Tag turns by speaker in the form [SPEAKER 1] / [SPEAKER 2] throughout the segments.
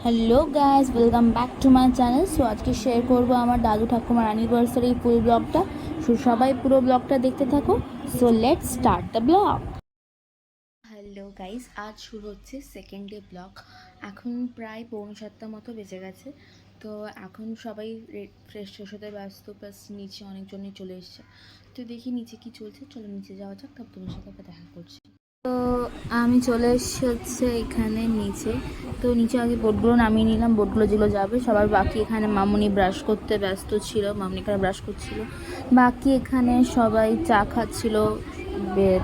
[SPEAKER 1] Hello guys, welcome back to my channel. So আজকে share করবো আমার দাদু ঠাকুমার অ্যানিভার্সারি ফুল ব্লগটা। সো সবাই পুরো ব্লগটা দেখতে থাকো। So let's start the blog. Hello guys, আজ শুরু হচ্ছে সেকেন্ড ডে ব্লগ। এখন প্রায় 6:45 মতো বেজে গেছে। তো এখন সবাই ফ্রেশ ফ্রেশ হতে ব্যস্ত, প্লাস নিচে অনেকজনই চলে এসছে। তো দেখি নিচে কি চলছে, চলো নিচে যাওয়া যাক, তারপর তোমার সাথে আবার দেখা করছি। তো আমি চলে এসেছি হচ্ছে এখানে নিচে। তো নিচে আগে বোটগুলো নামিয়ে নিলাম, বোটগুলো যেগুলো যাবে সবার। বাকি এখানে মামুনি ব্রাশ করতে ব্যস্ত ছিল, মামুনি এখানে ব্রাশ করছিল। বাকি এখানে সবাই চা খাচ্ছিল।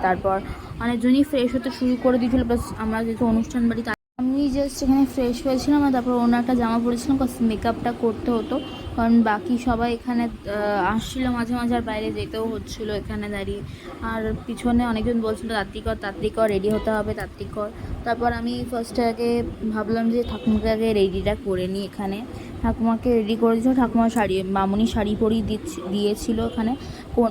[SPEAKER 1] তারপর অনেকজনই ফ্রেশ হতে শুরু করে দিয়েছিল, প্লাস আমরা যেহেতু অনুষ্ঠান বাড়ি, আমি জাস্ট এখানে ফ্রেশ হয়েছিলাম। আর তারপর অন্য একটা জামা পরেছিলাম, মেকআপটা করতে হতো, কারণ বাকি সবাই এখানে আসছিলো মাঝে মাঝে, আর বাইরে যেতেও হচ্ছিলো এখানে দাঁড়িয়ে। আর পিছনে অনেকজন বলছিল তাড়াতাড়ি কর তাড়াতাড়ি কর, রেডি হতে হবে তাড়াতাড়ি কর। তারপর আমি ফার্স্টে আগে ভাবলাম যে ঠাকুমাকে আগে রেডিটা করে নিই। এখানে ঠাকুমাকে রেডি করে দিয়েছিল, ঠাকুমা শাড়ি, মামুনি শাড়ি পরিয়ে দিয়েছিল। এখানে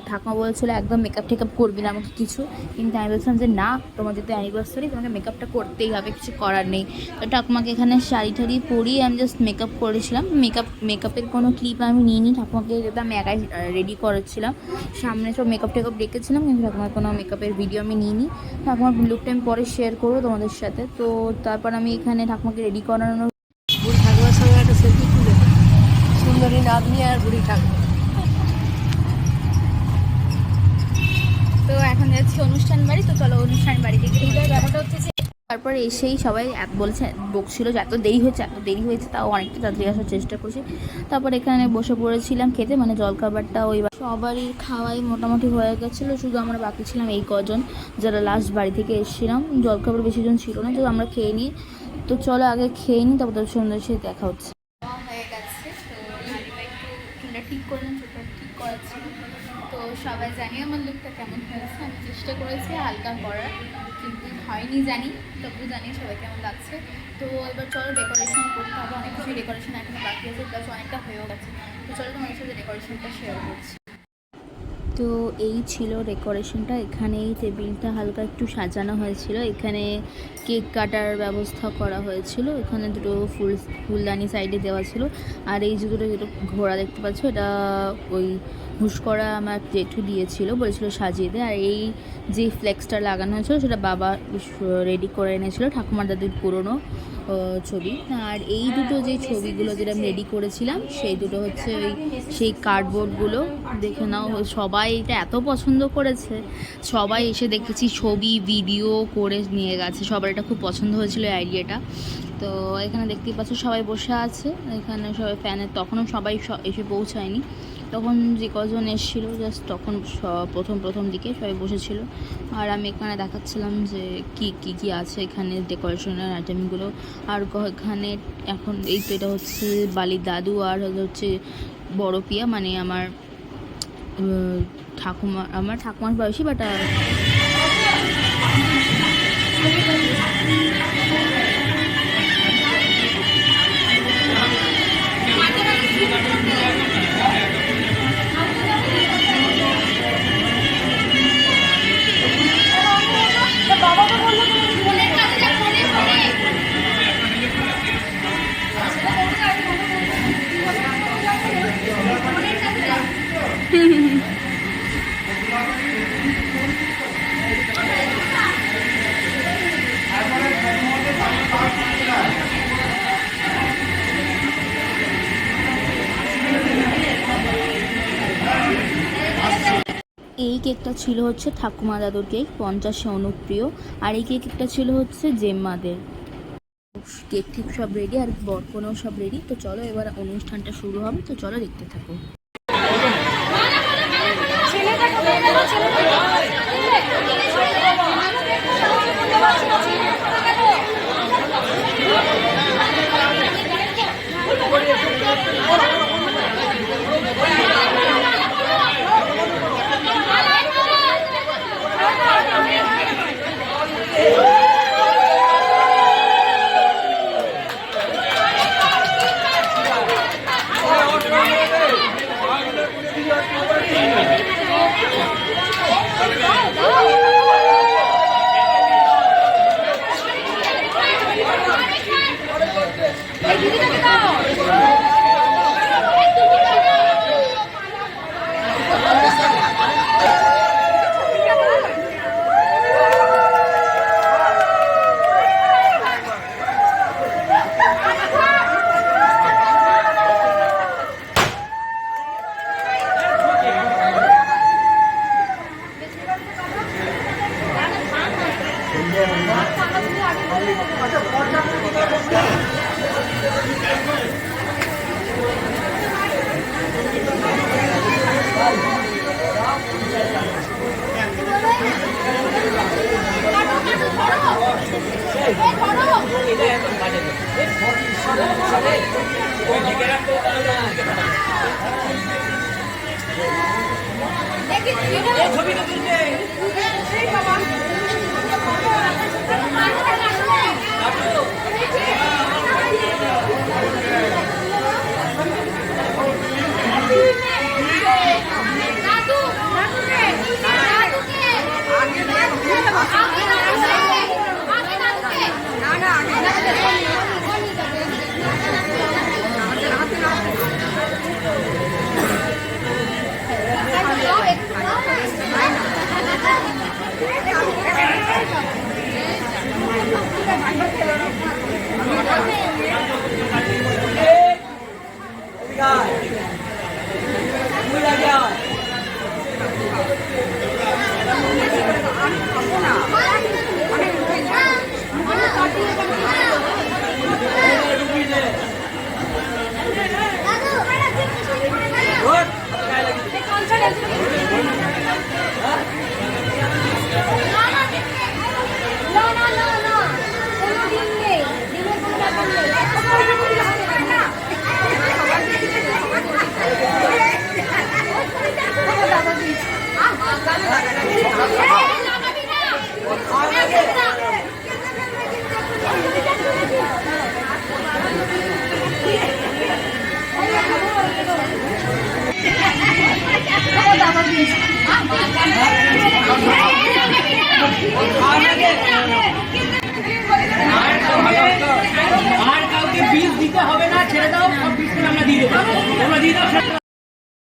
[SPEAKER 1] ঠাকুমা বলেছিল একদম মেকআপ টেকআপ করবি না আমাকে কিছু, কিন্তু আমি বলছিলাম যে না, তোমার যেহেতু অ্যানিভার্সারি তোমাকে মেকআপটা করতেই হবে, কিছু করার নেই। তো ঠাকুমাকে এখানে শাড়ি ঠাড়ি পরিয়ে আমি জাস্ট মেকআপ করেছিলাম। মেকআপের কোনো ক্লিপ আমি নিইনি, ঠাকুমাকে যেহেতু আমি একাই রেডি করেছিলাম। সামনে সব মেকআপ টেকআপ রেখেছিলাম, কিন্তু ঠাকুমার কোনো মেকআপের ভিডিও আমি নিইনি। ঠাকুমার লুকটা আমি পরে শেয়ার করবো তোমাদের সাথে। তো তারপর আমি এখানে ঠাকুমাকে রেডি করানোর
[SPEAKER 2] বুড়ি ঠাকুমার সঙ্গে একটা সেলফি তুলে সুন্দরী নাতনি আর বুড়ি ঠাকুমা।
[SPEAKER 1] তো এখন যাচ্ছি অনুষ্ঠান বাড়ি। তো চলো অনুষ্ঠান বাড়িতে গিয়ে ব্যাপারটা হচ্ছে যে তারপর এসেই সবাই বকছিল যে এত দেরি হয়েছে, তাও অনেকটা তাড়াতাড়ি আসার চেষ্টা করছি। তারপর এখানে বসে পড়েছিলাম খেতে, মানে জলখাবারটা ওই সবারই খাওয়াই মোটামুটি হয়ে গেছিলো, শুধু আমরা বাকি ছিলাম এই কজন যারা লাস্ট বাড়ি থেকে এসেছিলাম। জলখাবার বেশিজন ছিল না, তো আমরা খেয়ে নিই। তো চলো আগে খেয়ে নিই, তারপর তোর সন্ধ্যের সাথে দেখা হচ্ছে। হয়ে গেছে, তো একটু চুলটা ঠিক করলাম, চুলটা ঠিক করাচ্ছি। তো সবাই জানি আমার লুকটা কেমন হয়েছে। আমি চেষ্টা করেছি হালকা করার, কিন্তু হয়নি জানি, তবু জানি সবাই কেমন লাগছে। তো এবার চলো ডেকোরেশন করতে হবে, অনেক কিছু ডেকোরেশন এখনো বাকি আছে, প্লাস অনেকটা হয়েও গেছে। তো চলো তোমার সাথে ডেকোরেশনটা শেয়ার করছি। তো এই ছিল ডেকোরেশনটা। এখানে এই টেবিলটা হালকা একটু সাজানো হয়েছিল, এখানে কেক কাটার ব্যবস্থা করা হয়েছিল, এখানে দুটো ফুলদানি সাইডে দেওয়া ছিল। আর এই যে দুটো ঘোড়া দেখতে পাচ্ছ, এটা ওই হুশ করা আমার জেঠু দিয়েছিল, বলেছিল সাজিয়ে দেয়। আর এই যে ফ্লেক্সটা লাগানো হয়েছিল সেটা বাবা রেডি করে এনেছিল, ঠাকুমার দাদুর পুরনো ছবি। আর এই দুটো যে ছবিগুলো যেটা আমি রেডি করেছিলাম, সেই দুটো হচ্ছে ওই সেই কার্ডবোর্ডগুলো। দেখে নাও, সবাই এটা এত পছন্দ করেছে, সবাই এসে দেখেছি ছবি ভিডিও করে নিয়ে গেছে, সবার এটা খুব পছন্দ হয়েছিল এই আইডিয়াটা। তো এখানে দেখতেই পাচ্ছ সবাই বসে আছে, এখানে সবাই ফ্যানের, তখনও সবাই এসে পৌঁছায়নি, তখন যে কজন এসেছিলো জাস্ট তখন প্রথম দিকে সবাই বসেছিল। আর আমি এখানে দেখাচ্ছিলাম যে কি আছে এখানে ডেকোরেশনের আইটেমগুলো। আর এখানে এখন এই তো এটা হচ্ছে বালির দাদু, আর হচ্ছে বড় পিয়া, মানে আমার ঠাকুমার বয়সী, বাট এই কেকটা ছিল হচ্ছে ঠাকুমা দাদুর কেক, 50 অনুপ্রিয়। আর এই কেকটা ছিল হচ্ছে জেম্মাদের। কেক ঠিক সব রেডি, আর বরকনেও সব রেডি। তো চলো এবার অনুষ্ঠানটা শুরু হবে, তো চলো দেখতে থাকো।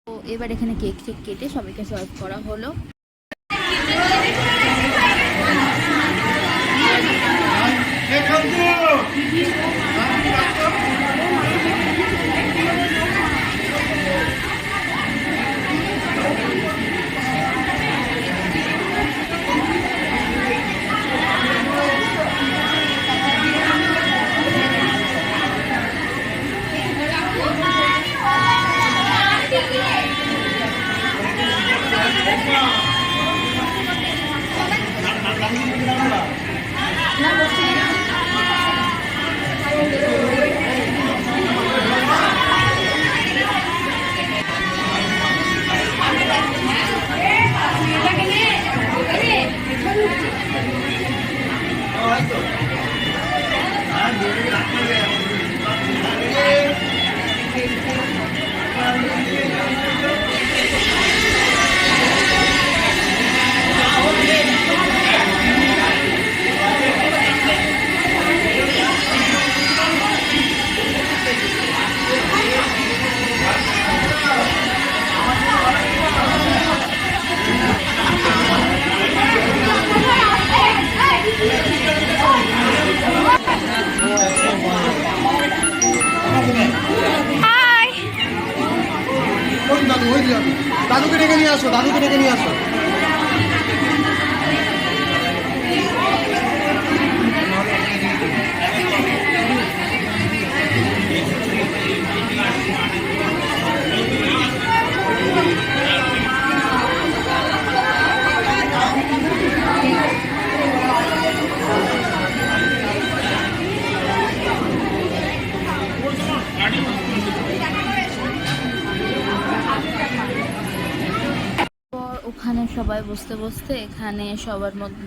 [SPEAKER 1] তো এবার এখানে কেক টেক কেটে সবাইকে সার্ভ করা হলো।
[SPEAKER 3] দাদুকে ডেকে নিয়ে আসো, দাদুকে ডেকে নিয়ে আসো।
[SPEAKER 1] ওখানে সবাই বসতে বসতে এখানে সবার মধ্যে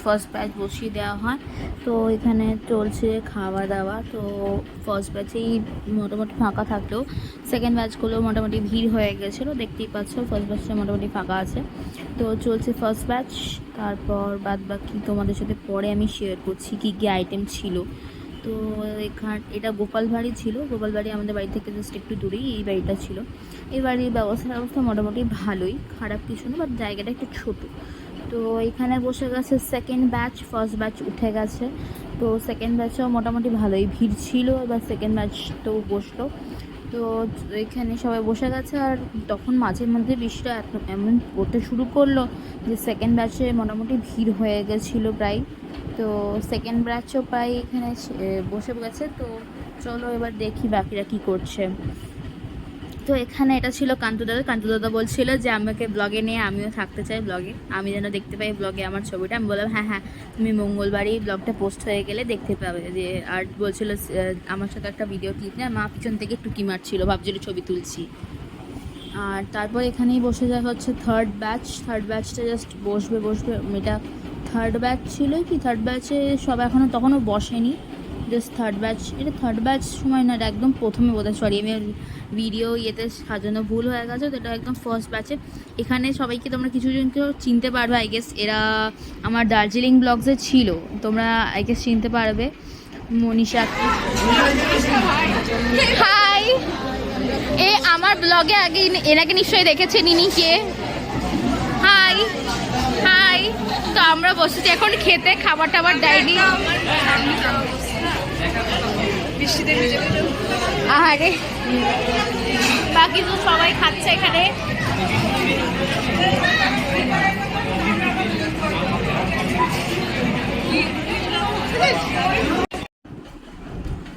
[SPEAKER 1] ফার্স্ট ব্যাচ বসিয়ে দেওয়া হয়। তো এখানে চলছে খাওয়া দাওয়া। তো ফার্স্ট ব্যাচেই মোটামুটি ফাঁকা থাকলেও সেকেন্ড ব্যাচগুলো মোটামুটি ভিড় হয়ে গেছিলো, দেখতেই পাচ্ছ ফার্স্ট ব্যাচটা মোটামুটি ফাঁকা আছে। তো চলছে ফার্স্ট ব্যাচ, তারপর বাদ বাকি তোমাদের সাথে পরে আমি শেয়ার করছি কী কী আইটেম ছিল। তো এটা গোপালবাড়ি ছিল। গোপালবাড়ি আমাদের বাড়ি থেকে জাস্ট একটু দূরেই এই বাড়িটা ছিল। এই বাড়ির ব্যবস্থা মোটামুটি ভালোই, খারাপ কিছু না, বাট জায়গাটা একটু ছোটো। তো এখানে বসে গেছে সেকেন্ড ব্যাচ, ফার্স্ট ব্যাচ উঠে গেছে। তো সেকেন্ড ব্যাচেও মোটামুটি ভালোই ভিড় ছিল, এবার সেকেন্ড ব্যাচ তো বসলো। তো এখানে সবাই বসে গেছে, আর তখন মাঝে মধ্যে বৃষ্টিটা এমন পড়তে শুরু করলো যে সেকেন্ড ব্যাচে মোটামুটি ভিড় হয়ে গেছিলো প্রায়। তো সেকেন্ড ব্যাচও প্রায় এখানে বসে গেছে। তো চলো এবার দেখি বাকিরা কী করছে। তো এখানে এটা ছিল কান্তু দাদা বলছিল যে আমাকে ব্লগে নিয়ে আমিও থাকতে চাই, ব্লগে আমি যেন দেখতে পাই ব্লগে আমার ছবিটা। আমি বললাম হ্যাঁ হ্যাঁ, তুমি মঙ্গলবারই ব্লগটা পোস্ট হয়ে গেলে দেখতে পাবে। যে আর বলছিল আমার সাথে একটা ভিডিও ক্লিপ নিয়ে, মা পিছন থেকে টুকি মারছিল, ভাবছিল ছবি তুলছি। আর তারপর এখানেই বসে যায় হচ্ছে থার্ড ব্যাচটা জাস্ট বসবে। এটা থার্ড ব্যাচ ছিল কি, থার্ড ব্যাচে সব তখনও বসেনি, জাস্ট থার্ড ব্যাচ সময় না, এটা একদম প্রথমে বোধহয়, সরি আমি ভিডিও সাজানো ভুল হয়ে গেছে। তো এটা একদম ফার্স্ট ব্যাচে। এখানে সবাইকে তোমরা কিছুজনকেও চিনতে পারবে আই গেস, এরা আমার দার্জিলিং ব্লগসে ছিল, তোমরা আই গেস চিনতে পারবে। মনীষা, হাই, আমার ব্লগে আগে এনাকে নিশ্চয়ই দেখেছেন, ইনি কে? High high. তো আমরা বসেছি এখন খেতে, খাবার টাবার দেয়নি। আরে বাকি তো সবাই খাচ্ছে এখানে।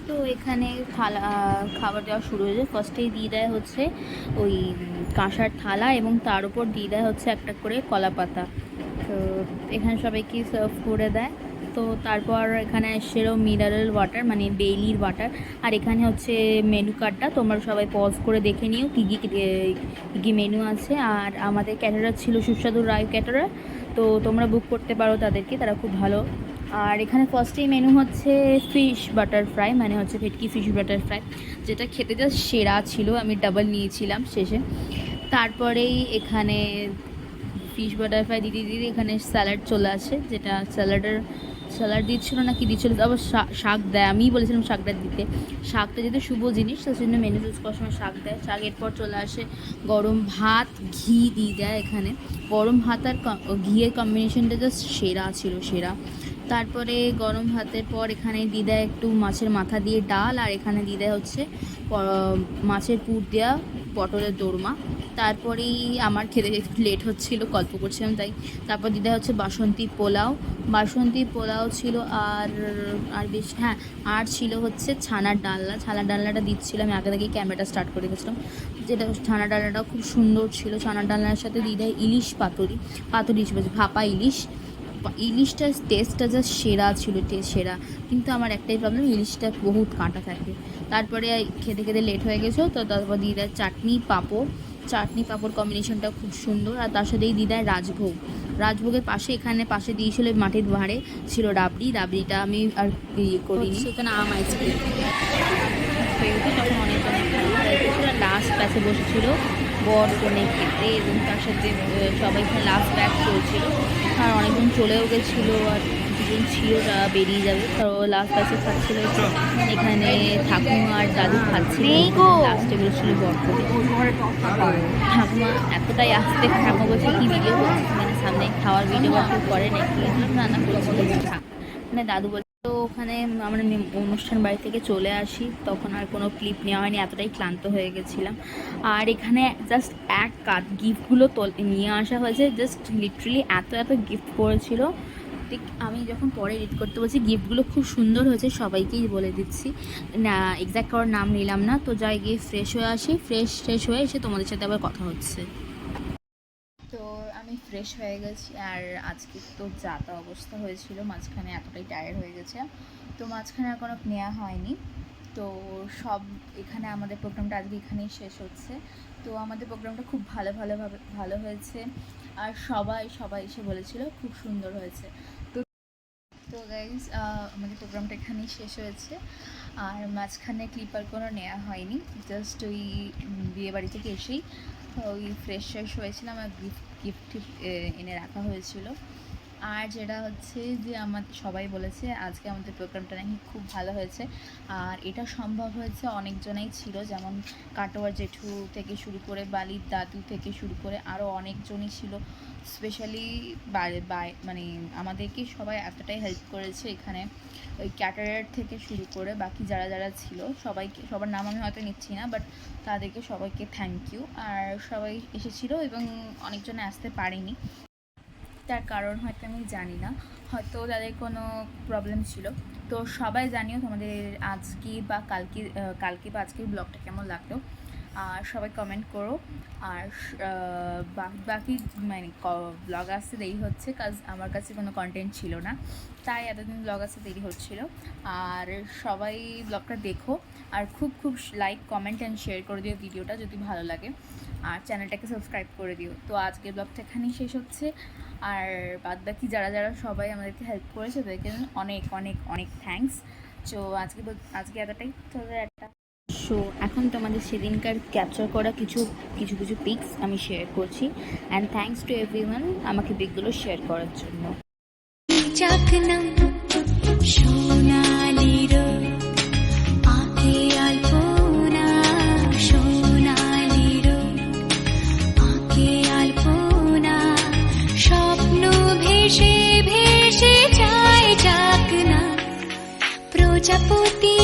[SPEAKER 1] তো এখানে খাবার দেওয়া শুরু হয়েছে। ফার্স্টেই দিয়ে দেয় হচ্ছে ওই কাঁসার থালা, এবং তার উপর দিয়ে দেয় হচ্ছে একটা করে কলা পাতা। তো এখানে সবাইকে সার্ভ করে দেয়। তো তারপর এখানে সেরো মিনারেল ওয়াটার, মানে বেইলির ওয়াটার। আর এখানে হচ্ছে মেনু কার্ডটা, তোমরা সবাই পজ করে দেখে নিও কী কী মেনু আছে। আর আমাদের ক্যাটারার ছিল সুস্বাদু রায় ক্যাটারার, তো তোমরা বুক করতে পারো তাদেরকে, তারা খুব ভালো। আর এখানে ফার্স্টেই মেনু হচ্ছে ফিশ বাটার ফ্রাই, মানে হচ্ছে ভেটকি ফিশ বাটার ফ্রাই, যেটা খেতে জাস্ট সেরা ছিল, আমি ডাবল নিয়েছিলাম শেষে। তারপরেই এখানে ফিশ বাটার ফ্রাই দিদি এখানে স্যালাড চলে আসে, যেটা স্যালাড দিচ্ছিলো না কি দিচ্ছিলো, আবার শাক দেয়। আমিই বলেছিলাম শাকটা দিতে, শাকটা যেহেতু শুভ জিনিস তার জন্য মেনু চুজ করার সময় শাক দেয়। শাক এরপর চলে আসে গরম ভাত, ঘি দিয়ে দেয় এখানে। গরম ভাত আর ঘিয়ের কম্বিনেশনটা জাস্ট সেরা ছিল, সেরা। তারপরে গরম ভাতের পর এখানে দিয়ে দেয় একটু মাছের মাথা দিয়ে ডাল, আর এখানে দিয়ে দেয় হচ্ছে মাছের পুর দেওয়া পটলের দোরমা। তারপরেই আমার খেতে একটু লেট হচ্ছিলো, গল্প করছিলাম তাই। তারপর দিদা হচ্ছে বাসন্তী পোলাও ছিল। আর বেশ, হ্যাঁ, আর ছিল হচ্ছে ছানার ডালনাটা দিচ্ছিল। আমি আগে থেকেই ক্যামেরাটা স্টার্ট করে গেছিলাম, যেটা ছানার ডালনাটা খুব সুন্দর ছিল। ছানার ডালনার সাথে দিদা ইলিশ পাতুরি ভাপা ইলিশটার টেস্টটা জাস্ট সেরা ছিল, সেরা। কিন্তু আমার একটাই প্রবলেম, ইলিশটা বহুত কাঁটা থাকে। তারপরে খেতে লেট হয়ে গেছো, তো তারপর দিদার চাটনি পাঁপড় কম্বিনেশনটা খুব সুন্দর। আর তার সাথেই দিদার রাজভোগের এখানে পাশে দিয়েছিল মাটির ভাঁড়ে ছিল রাবড়িটা আমি আর করিনি, সেখানে আইসক্রিম তখন অনেক লাস্ট ব্যাচে বসেছিল বর কনে খেতে, এবং তার সাথে সবাই এখানে লাস্ট ব্যাচ চলছিল। আর অনেকজন চলেও গেছিলো, আর দুজন ছিল যারা বেরিয়ে যাবে, কারণ লাস্ট ব্যাচে খাচ্ছিল এখানে ঠাকুমা আর দাদু খাচ্ছিল। লাস্টে বলছিল বর ঠাকুমা এতটাই আসতে, ঠাকুমা বলছে কি ভিডিও করছিস, মানে সামনে খাওয়ার ভিডিও কেউ করে নাকি, রান্না করছিল মানে দাদু বলছে। তো ওখানে আমরা অনুষ্ঠান বাড়ি থেকে চলে আসি, তখন আর কোনো ক্লিপ নেওয়া হয়নি, এতটাই ক্লান্ত হয়ে গেছিলাম। আর এখানে জাস্ট এক কাঁধ গিফটগুলো নিয়ে আসা হয়েছে, জাস্ট লিটারালি এত গিফট করেছিল। ঠিক আমি যখন পরে এডিট করতে বলছি, গিফটগুলো খুব সুন্দর হয়েছে, সবাইকেই বলে দিচ্ছি না, এক্স্যাক্ট কারোর নাম নিলাম না। তো যাই গিয়ে ফ্রেশ হয়ে আসি, ফ্রেশ হয়ে এসে তোমাদের সাথে আবার কথা হচ্ছে। তো আমি ফ্রেশ হয়ে গেছি, আর আজকে তো যাতা অবস্থা হয়েছিল, মাঝখানে এতটাই টায়ার্ড হয়ে গেছে, তো মাঝখানে আর কোনো নেওয়া হয়নি। তো সব এখানে আমাদের প্রোগ্রামটা আজকে এখানেই শেষ হচ্ছে। তো আমাদের প্রোগ্রামটা খুব ভালো হয়েছে, আর সবাই এসে বলেছিল খুব সুন্দর হয়েছে। তো গাইজ, আমাদের প্রোগ্রামটা এখানেই শেষ হয়েছে, আর মাঝখানে ক্লিপার কোনো নেওয়া হয়নি, জাস্ট ওই বিয়েবাড়ি থেকে এসেই ওই ফ্রেশ হয়েছিলাম, আর গিফট এনে রাখা হয়েছিল। আর যেটা হচ্ছে যে আমাদের সবাই বলেছে আজকে আমাদের প্রোগ্রামটা নাকি খুব ভালো হয়েছে। আর এটা সম্ভব হয়েছে অনেকজনাই ছিল, যেমন কাটোয়ার জেঠু থেকে শুরু করে বালির দাদু থেকে শুরু করে আরও অনেকজনই ছিল। স্পেশালি মানে আমাদেরকে সবাই এতটাই হেল্প করেছে এখানে, ওই ক্যাটারার থেকে শুরু করে বাকি যারা যারা ছিল সবাইকে, সবার নাম আমি হয়তো নিচ্ছি না, বাট তাদেরকে সবাইকে থ্যাংক ইউ। আর সবাই এসেছিলো এবং অনেকজনে আসতে পারেনি, তার কারণ হয়তো আমি জানি না, হয়তো তাদের কোনো প্রবলেম ছিল। তো সবাই জানিও তোমাদের আজকে বা কালকে বা আজকের ব্লগটা কেমন লাগলো, আর সবাই কমেন্ট করো। আর বাকি মানে ব্লগ আসতে দেরি হচ্ছে, কাজ আমার কাছে কোনো কন্টেন্ট ছিল না, তাই এতদিন ব্লগ আসতে দেরি হচ্ছিল। আর সবাই ব্লগটা দেখো, আর খুব খুব লাইক কমেন্ট অ্যান্ড শেয়ার করে দিও ভিডিওটা যদি ভালো লাগে, আর চ্যানেলটাকে সাবস্ক্রাইব করে দিও। তো আজকের ব্লগটা এখানেই শেষ হচ্ছে। আর বাদ বাকি যারা যারা সবাই আমাদেরকে হেল্প করেছে তাদেরকে অনেক অনেক অনেক থ্যাঙ্কস। তো আজকে এতটাই, তোদের একটা সো এখন তোমাদের সেদিনকার ক্যাপচার করা কিছু কিছু কিছু পিকস আমি শেয়ার করছি, অ্যান্ড থ্যাঙ্কস টু এভরিওয়ান আমাকে পিকগুলো শেয়ার করার জন্য।
[SPEAKER 4] চাকনা সোনালি রোদ আঁকে আলপনা, সোনালি রোদ আঁকে আলপনা, স্বপ্ন ভেসে ভেসে যায় চাকনা, প্রজাপতি